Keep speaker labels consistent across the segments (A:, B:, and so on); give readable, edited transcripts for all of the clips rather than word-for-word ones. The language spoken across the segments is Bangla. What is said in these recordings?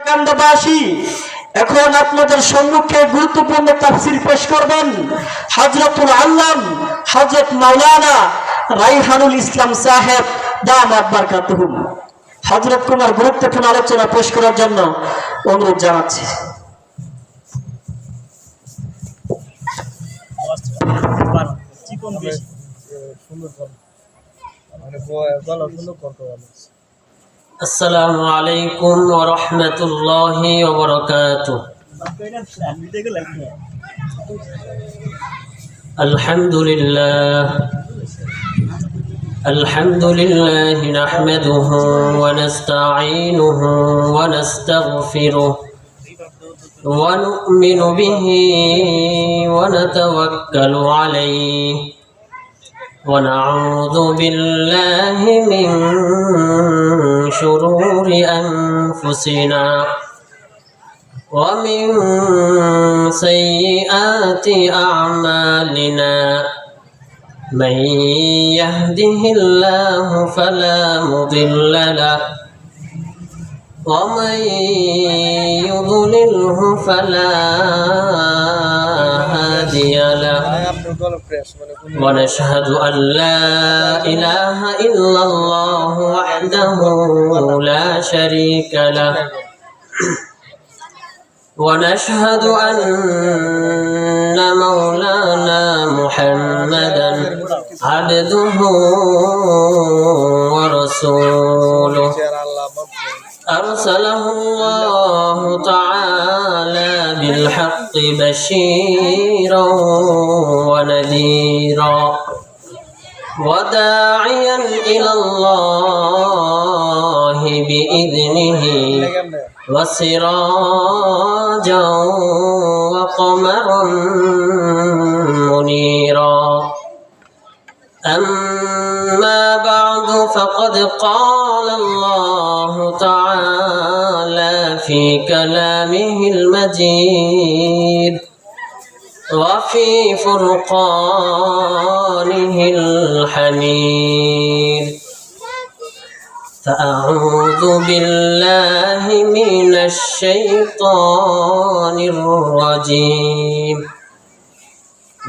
A: কান্দাবাসী এখন আপনাদের সম্মুখে গুরুত্বপূর্ণ তাফসীর পেশ করবেন হযরতুল আল্লাম হযরত মাওলানা রাইহানুল ইসলাম সাহেব দামাত বারকাতুহুম। হযরত কুমার গুরুত্বপূর্ণ আলোচনা পেশ করার জন্য অনুরোধ জানাচ্ছি।
B: السلام عليكم ورحمة الله وبركاته. الحمد لله نحمده ونستعينه ونستغفره ونؤمن به ونتوكل عليه ونعوذ بالله من شرور أنفسنا ومن سيئات أعمالنا من يهده الله فلا مضل له ومن يضلله فلا هادي له ونشهد أن لا إله إلا الله وحده لا شريك له ونشهد أن مولانا محمدا عبده ورسوله أرسله الله تعالى بالحق بشيرا ونذيرا وداعيا إلى الله بإذنه وسراجا وقمرا منيرا. أما بعد فقد قال الله تعالى في كلامه المجيد وفي فرقانه الحميد. فأعوذ بالله من الشيطان الرجيم.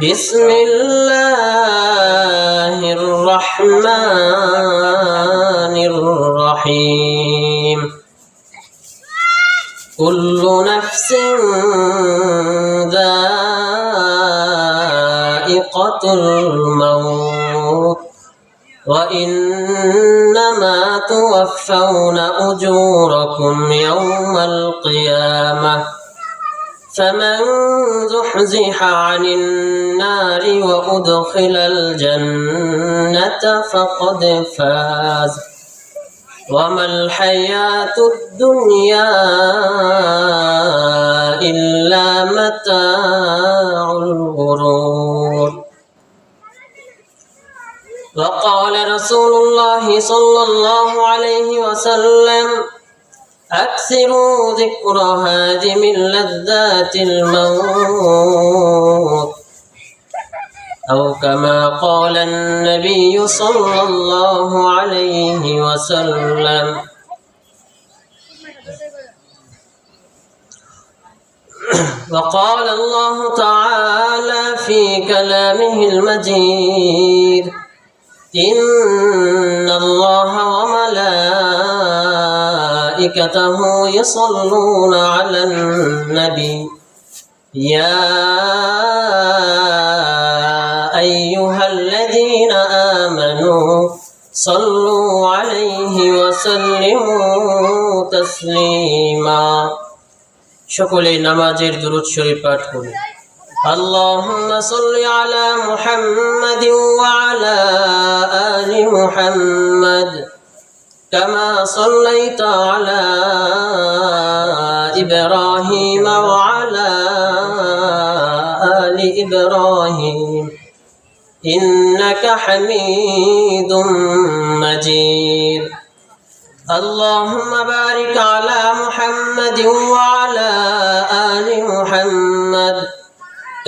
B: بسم الله الرحمن الرحيم. كل نفس ذائقة الموت وإنما توفون أجوركم يوم القيامة فمن زحزح عن النار وأدخل الجنة فقد فاز وما الحياة الدنيا إلا متاع الغرور. وقال رسول الله صلى الله عليه وسلم أكثروا ذكر هادم لذات الموت أو كما قال النبي صلى الله عليه وسلم. وقال الله تعالى في كلامه المجيد إن الله وملائكته يصلون على النبي يا أيها الذين آمنوا صلوا عليه وسلموا تسليما. সকলে নামাজের দুরূদ শরীফ পাঠ করুন। اللهم صل على محمد وعلى آل محمد كما صليت على إبراهيم وعلى آل إبراهيم إنك حميد مجيد. اللهم بارك على محمد وعلى آل محمد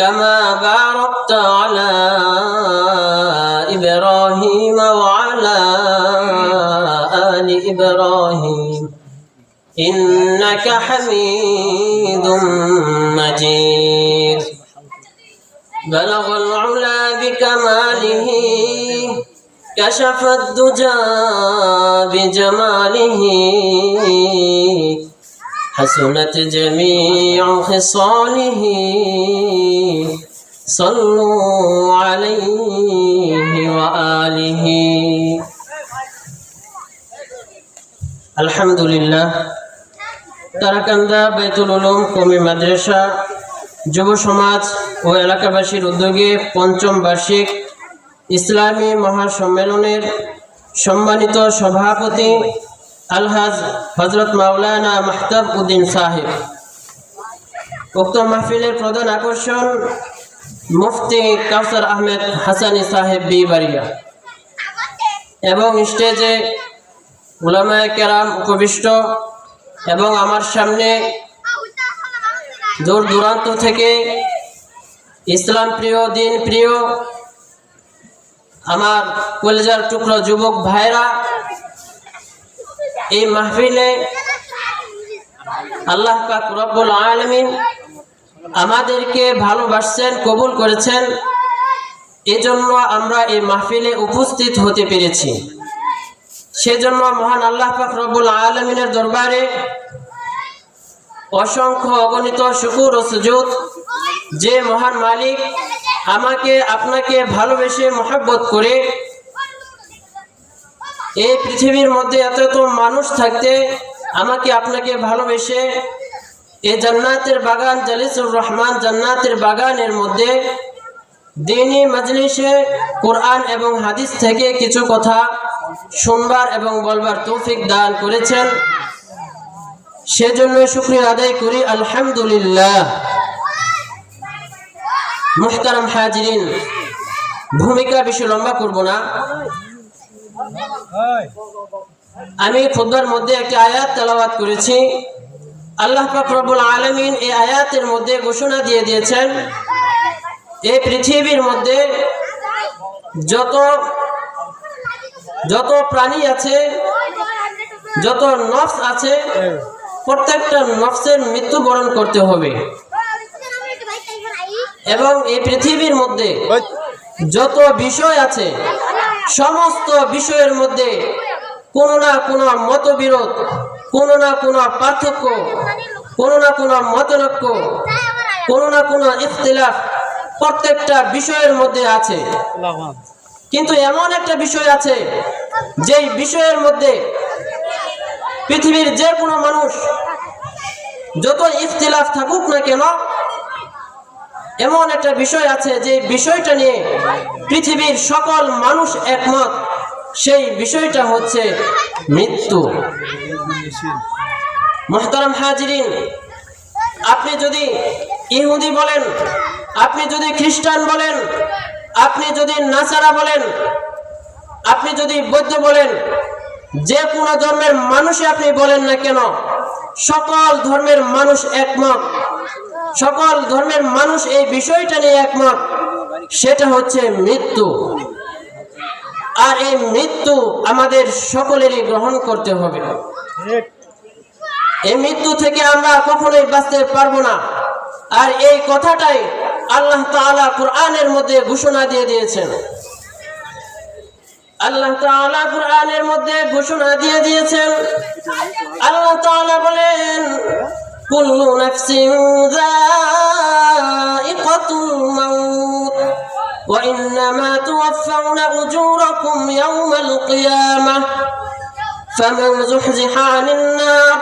B: كما باركت على إبراهيم وعلى آل إبراهيم إنك حميد مجيد بلغ العلا بكماله كشف الدجى بجماله حسنت جميع خصاله صلوا عليه وآله الحمد لله তারাকান্দা বাইতুল উলুম কওমি মাদ্রাসা যুব সমাজ ও এলাকাবাসীর উদ্যোগে পঞ্চম বার্ষিক ইসলামী মহাসম্মেলনের সম্মানিত সভাপতি আলহাজ হযরত মাওলানা মাহতাব উদ্দিন সাহেব, উক্ত মাহফিলের প্রধান আকর্ষণ মুফতি কাউসার আহমেদ হাসানি সাহেব বিবাড়িয়া এবং স্টেজে উলামায়ে কেরাম উপবিষ্ট এবং আমার সামনে দূর দূরান্ত থেকে ইসলাম প্রিয় দিন প্রিয় আমার কলেজার টুকরো যুবক ভাইরা, এই মাহফিলে আল্লাহ পাক রব্বুল আলামিন আমাদেরকে ভালোবাসছেন, কবুল করেছেন, এজন্য আমরা এই মাহফিলে উপস্থিত হতে পেরেছি। সেজন্য মহান আল্লাহ পাক রব্বুল আলামিনের দরবারে অসংখ্য অগণিত শুকর ও সুজুদ, যে মহান মালিক আমাকে আপনাকে ভালোবেসে মহব্বত করে এই পৃথিবীর মধ্যে এত এত মানুষ থাকতে আমাকে আপনাকে ভালোবেসে এই জান্নাতের বাগান জালিসুর রহমান জান্নাতের বাগানের মধ্যে দ্বীনি মজলিসে কোরআন এবং হাদিস থেকে কিছু কথা শুনবার এবং বলবার তৌফিক দান করেছেন, সেজন্য শুকরিয়া আদায় করি আলহামদুলিল্লাহ। মুহতারাম হাজিরিন, ভূমিকা বেশি লম্বা করব না। আমি খুতবার মধ্যে একটি আয়াত তেলাওয়াত করেছি। আল্লাহ পাক রব্বুল আলামিন এই আয়াতের মধ্যে ঘোষণা দিয়ে দিয়েছেন, এই পৃথিবীর মধ্যে যত প্রাণী আছে, যত নফস আছে, প্রত্যেকটা নফসের মৃত্যুবরণ করতে হবে এবং এই পৃথিবীর মধ্যে যত বিষয় আছে সমস্ত বিষয়ের মধ্যে কোনো না কোনো মতবিরোধ, কোনো না কোনো পার্থক্য, কোনো না কোনো মতনৈক্য, কোনো না কোনো ইখতিলাফ প্রত্যেকটা বিষয়ের মধ্যে আছে। কিন্তু এমন একটা বিষয় আছে যেই বিষয়ের মধ্যে পৃথিবীর যে কোনো মানুষ যত ইখতিলাফ থাকুক না কেন, এমন একটা বিষয় আছে যে বিষয়টা নিয়ে পৃথিবীর সকল মানুষ একমত, সেই বিষয়টা হচ্ছে মৃত্যু। মুহতারাম হাজিরিন, আপনি যদি ইহুদি বলেন, আপনি যদি খ্রিস্টান বলেন, আপনি যদি নাসারা বলেন, আপনি যদি বৌদ্ধ বলেন, যে কোনো ধর্মের মানুষই আপনি বলেন না কেন, সকল ধর্মের মানুষ একমত, সকল ধর্মের মানুষ এই বিষয়টা নিয়ে একমত, সেটা হচ্ছে মৃত্যু। আর এই মৃত্যু আমাদের সকলেরই গ্রহণ করতে হবে। এই মৃত্যু থেকে আমরা কখনোই বাঁচতে পারবো না। আর এই কথাটাই আল্লাহ তাআলা কোরআনের মধ্যে ঘোষণা দিয়ে দিয়েছেন। আল্লাহ তাআলা কোরআনের মধ্যে ঘোষণা দিয়ে দিয়েছেন, আল্লাহ তাআলা বলেন, কুল্লু নাফসিন যায়িকাতুল মাউত ওয়া ইন্নামা তুওয়াফাউনা উজুরাকুম ইয়াওমাল কিয়ামাহ ফামান যুহজিহা আনিন নার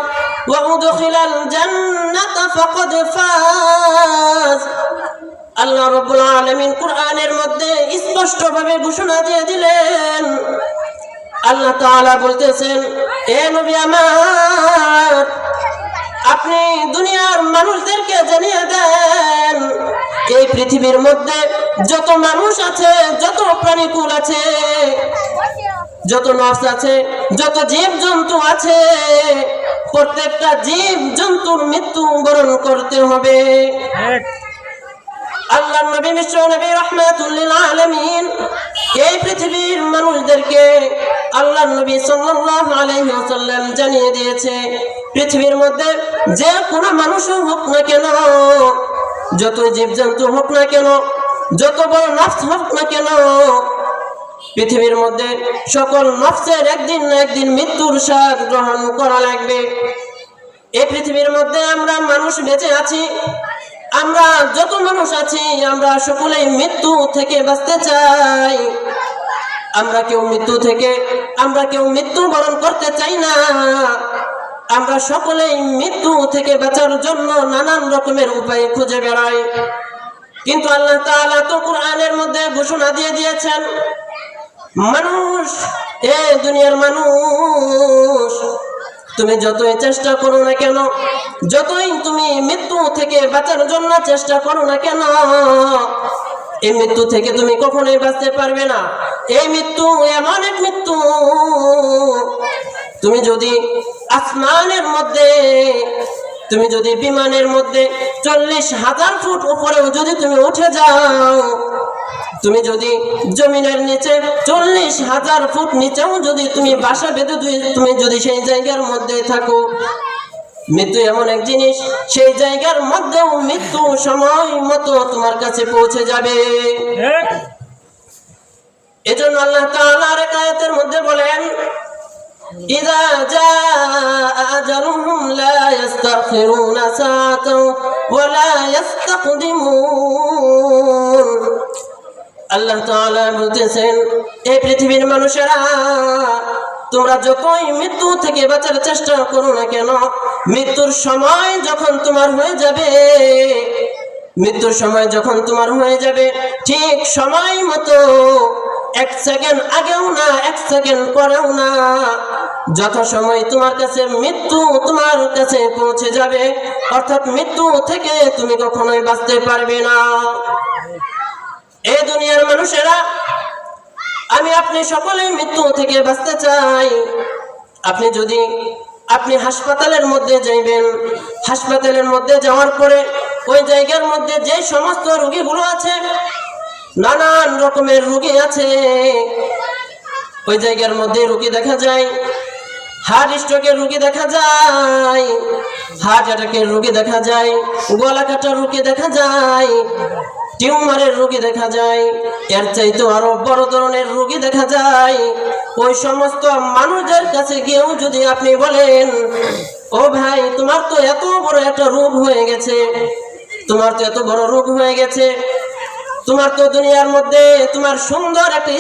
B: ওয়া উদখিলাল জান্নাতা ফাকাদ ফাজ। আল্লাহ রাব্বুল আলামিন কোরআনের মধ্যে স্পষ্টভাবে ঘোষণা দিয়ে দিলেন। আল্লাহ তাআলা বলতেছেন, এ নবী আমার, আপনি দুনিয়ার মানুষদেরকে জানিয়ে দেন, এই পৃথিবীর মধ্যে যত মানুষ আছে, যত প্রাণীকুল আছে, যত নফস আছে, যত জীব জন্তু আছে, প্রত্যেকটা জীব জন্তুর মৃত্যু বরণ করতে হবে। আল্লাহর নবী বিশ্ব নবী রাহমাতুল লিল আলামিন এই পৃথিবীর মানুষদেরকে আল্লাহর নবী সাল্লাল্লাহু আলাইহি ওয়াসাল্লাম জানিয়ে দিয়েছে, পৃথিবীর মধ্যে যে কোনো মানুষ হোক না কেন, যত জীবজন্তু হোক না কেন, যত বড় নফস হোক না কেন, পৃথিবীর মধ্যে সকল নফসের একদিন না একদিন মৃত্যুর স্বাদ গ্রহণ করা লাগবে। এই পৃথিবীর মধ্যে আমরা মানুষ বেঁচে আছি, আমরা যত মানুষ আছি আমরা সকলেই মৃত্যু থেকে বাঁচতে চাই। আমরা কেউ মৃত্যু বরণ করতে চাই না। আমরা সকলেই মৃত্যু থেকে বাঁচার জন্য নানান রকমের উপায় খুঁজে বেড়াই। কিন্তু আল্লাহ তাআলা তো কোরআনের মধ্যে ঘোষণা দিয়ে দিয়েছেন, মানুষ, এ দুনিয়ার মানুষ, তুমি যতই চেষ্টা করো না কেন, যতই তুমি মৃত্যু থেকে বাঁচার জন্য চেষ্টা করো না কেন, এই মৃত্যু থেকে তুমি কখনোই বাঁচতে পারবে না। এই মৃত্যু এমন এক মৃত্যু, তুমি যদি আসমানের মধ্যে, তুমি যদি বিমানের মধ্যে 40,000 ফুট উপরেও যদি তুমি উঠে যাও, তুমি যদি জমিনের নিচে 40,000 ফুট নিচেও যদি তুমি বাসা বেঁধে তুমি যদি সেই জায়গার মধ্যে থাকো, মৃত্যু এমন এক জিনিস, সেই জায়গার মধ্যেও মৃত্যু সময় মতো তোমার কাছে পৌঁছে যাবে। এজন্য আল্লাহ তাআলা আরেক আয়াতের মধ্যে বলেন, ইযা জাআ আজালুহুম লা ইস্তাখিরুনা সাআতাও ওয়া লা ইস্তাকদিমুন। আল্লাহ তাআলা বলতেছেন, এই পৃথিবীর মানুষেরা, তোমরা যতই মৃত্যু থেকে বাঁচার চেষ্টা করো না কেন, মৃত্যুর সময় যখন তোমার হয়ে যাবে, মৃত্যুর সময় যখন তোমার হয়ে যাবে, ঠিক সময় মতো 1 সেকেন্ড আগেও না 1 সেকেন্ড পরেও না, যথাসময় তোমার কাছে মৃত্যু তোমার কাছে পৌঁছে যাবে। অর্থাৎ মৃত্যু থেকে তুমি কখনোই বাঁচতে পারবে না। এই দুনিয়ার মানুষেরা, আমি আপনি সকলেই মৃত্যু থেকে বাঁচতে চাই। আপনি হাসপাতালের মধ্যে যাইবেন, হাসপাতালের মধ্যে যাওয়ার পরে ওই জায়গার মধ্যে যে সমস্ত রোগীগুলো আছে, নানান রকমের রোগী আছে, ওই জায়গার মধ্যে রোগী দেখা যায়, হার্ট স্ট্রোকের রোগী দেখা যায়, হার্ট অ্যাটাকের রোগী দেখা যায়, গলা কাটার রোগী দেখা যায়, টিউমারের রোগী দেখা যায়, এর চাইতে আরো বড় ধরনের রোগী দেখা যায়। ওই সমস্ত মানুষদের কাছে গিয়েও যদি আপনি বলেন, ও ভাই, তোমার তো এত বড় একটা রোগ হয়ে গেছে, তোমার তো এত বড় রোগ হয়ে গেছে, তোমার তো দুনিয়ার মধ্যে তোমার সুন্দর একটা